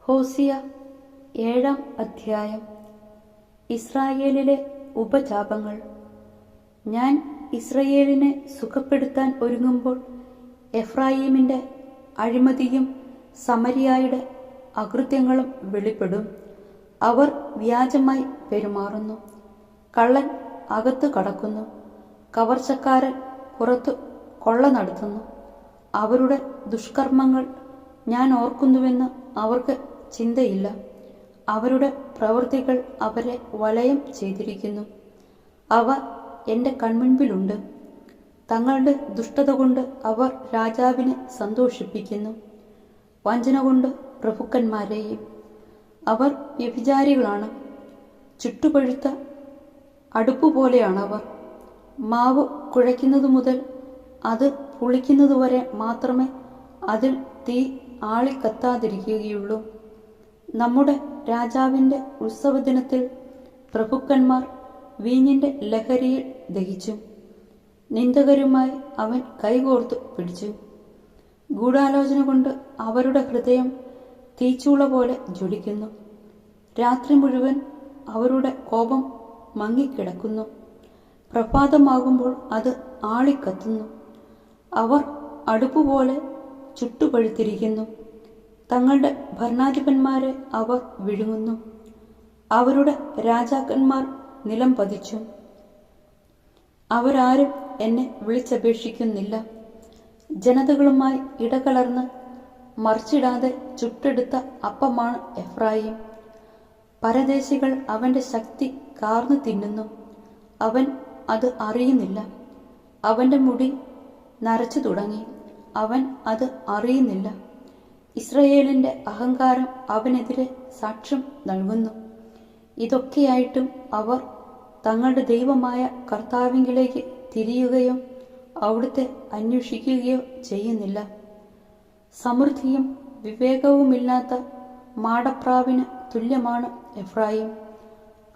ഹോസിയ 7-ാം അധ്യായം. ഇസ്രായേലിലെ ഉപജാപങ്ങൾ. ഞാൻ ഇസ്രായേലിനെ സുഖപ്പെടുത്താൻ ഒരുങ്ങുമ്പോൾ എഫ്രായീമിൻ്റെ അഴിമതിയും സമരിയായുടെ അകൃത്യങ്ങളും വെളിപ്പെടും. അവർ വ്യാജമായി പെരുമാറുന്നു. കള്ളൻ അകത്ത് കടക്കുന്നു, കവർച്ചക്കാരൻ പുറത്തു കൊള്ള നടത്തുന്നു. അവരുടെ ദുഷ്കർമ്മങ്ങൾ ഞാൻ ഓർക്കുന്നുവെന്ന് അവർക്ക് ചിന്തയില്ല. അവരുടെ പ്രവൃത്തികൾ അവരെ വലയം ചെയ്തിരിക്കുന്നു. അവ എൻ്റെ കൺമുൻപിലുണ്ട്. തങ്ങളുടെ ദുഷ്ടത കൊണ്ട് അവർ രാജാവിനെ സന്തോഷിപ്പിക്കുന്നു, വഞ്ചന കൊണ്ട് പ്രഭുക്കന്മാരെയും. അവർ വ്യഭിചാരികളാണ്, ചുട്ടുപഴുത്ത അടുപ്പുപോലെയാണവർ. മാവ് കുഴയ്ക്കുന്നതു മുതൽ അത് പുളിക്കുന്നതുവരെ മാത്രമേ അതിൽ തീ ആളിക്കത്താതിരിക്കുകയുള്ളൂ. നമ്മുടെ രാജാവിൻ്റെ ഉത്സവദിനത്തിൽ പ്രഭുക്കന്മാർ വീഞ്ഞിൻ്റെ ലഹരിയിൽ ദഹിച്ചു. നിന്ദകരുമായി അവൻ കൈകോർത്തു പിടിച്ചു. ഗൂഢാലോചന കൊണ്ട് അവരുടെ ഹൃദയം തീച്ചൂള പോലെ ജ്വലിക്കുന്നു. രാത്രി മുഴുവൻ അവരുടെ കോപം മങ്ങിക്കിടക്കുന്നു. പ്രഭാതമാകുമ്പോൾ അത് ആളിക്കത്തുന്നു. അവർ അടുപ്പുപോലെ ചുട്ടുപഴുത്തിരിക്കുന്നു. തങ്ങളുടെ ഭരണാധിപന്മാരെ അവർ വിഴുങ്ങുന്നു. അവരുടെ രാജാക്കന്മാർ നിലം പതിച്ചു. അവരാരും എന്നെ വിളിച്ചപേക്ഷിക്കുന്നില്ല. ജനതകളുമായി ഇടകലർന്ന് മറിച്ചിടാതെ ചുട്ടെടുത്ത അപ്പമാണ് എഫ്രായിം. പരദേശികൾ അവൻ്റെ ശക്തി കാർന്നു തിന്നുന്നു. അവൻ അത് അറിയുന്നില്ല. അവൻ്റെ മുടി നരച്ചു തുടങ്ങി. അവൻ അത് അറിയുന്നില്ല. ഇസ്രയേലിൻ്റെ അഹങ്കാരം അവനെതിരെ സാക്ഷ്യം നൽകുന്നു. ഇതൊക്കെയായിട്ടും അവർ തങ്ങളുടെ ദൈവമായ കർത്താവിങ്കിലേക്ക് തിരിയുകയോ അവിടുത്തെ അന്വേഷിക്കുകയോ ചെയ്യുന്നില്ല. സമൃദ്ധിയും വിവേകവുമില്ലാത്ത മാടപ്രാവിന് തുല്യമാണ് എഫ്രായിം.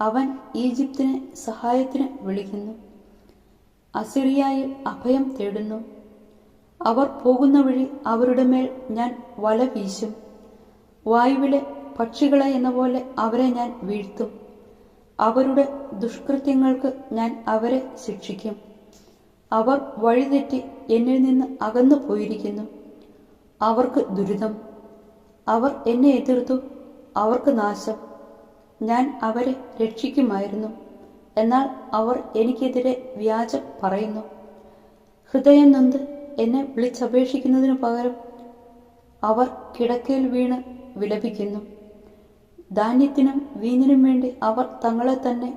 അവൻ ഈജിപ്തിനെ സഹായത്തിന് വിളിക്കുന്നു, അസിറിയായിൽ അഭയം തേടുന്നു. അവർ പോകുന്ന വഴി അവരുടെ മേൽ ഞാൻ വല വീശും. വായുവിലെ പക്ഷികളെ എന്ന പോലെ അവരെ ഞാൻ വീഴ്ത്തും. അവരുടെ ദുഷ്കൃത്യങ്ങൾക്ക് ഞാൻ അവരെ ശിക്ഷിക്കും. അവർ വഴിതെറ്റി എന്നിൽ നിന്ന് അകന്നു പോയിരിക്കുന്നു. അവർക്ക് ദുരിതം. അവർ എന്നെ എതിർത്തു. അവർക്ക് നാശം. ഞാൻ അവരെ രക്ഷിക്കുമായിരുന്നു, എന്നാൽ അവർ എനിക്കെതിരെ വ്യാജം പറയുന്നു. ഹൃദയം നൊന്ത് എന്നെ വിളിച്ചപേക്ഷിക്കുന്നതിനു പകരം അവർ കിടക്കയിൽ വീണ് വിലപിക്കുന്നു. ധാന്യത്തിനും വീഞ്ഞിനും വേണ്ടി അവർ തങ്ങളെ തന്നെ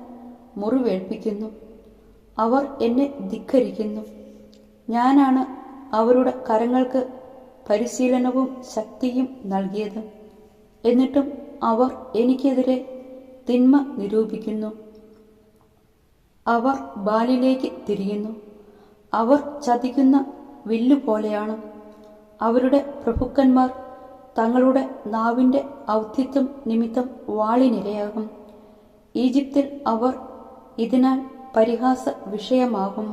മുറിവേൽപ്പിക്കുന്നു. അവർ എന്നെ ധിക്കരിക്കുന്നു. ഞാനാണ് അവരുടെ കരങ്ങൾക്ക് പരിശീലനവും ശക്തിയും നൽകിയത്. എന്നിട്ടും അവർ എനിക്കെതിരെ തിന്മ നിരൂപിക്കുന്നു. അവർ ബാലിലേക്ക് തിരിയുന്നു. അവർ ചതിക്കുന്ന വില്ലുപോലെയാണ്. അവരുടെ പ്രഭുക്കന്മാർ തങ്ങളുടെ നാവിൻ്റെ ഔദ്ധിത്യം നിമിത്തം വാളിനിരയാകും. ഈജിപ്തിൽ അവർ ഇതിനാൽ പരിഹാസ വിഷയമാകും.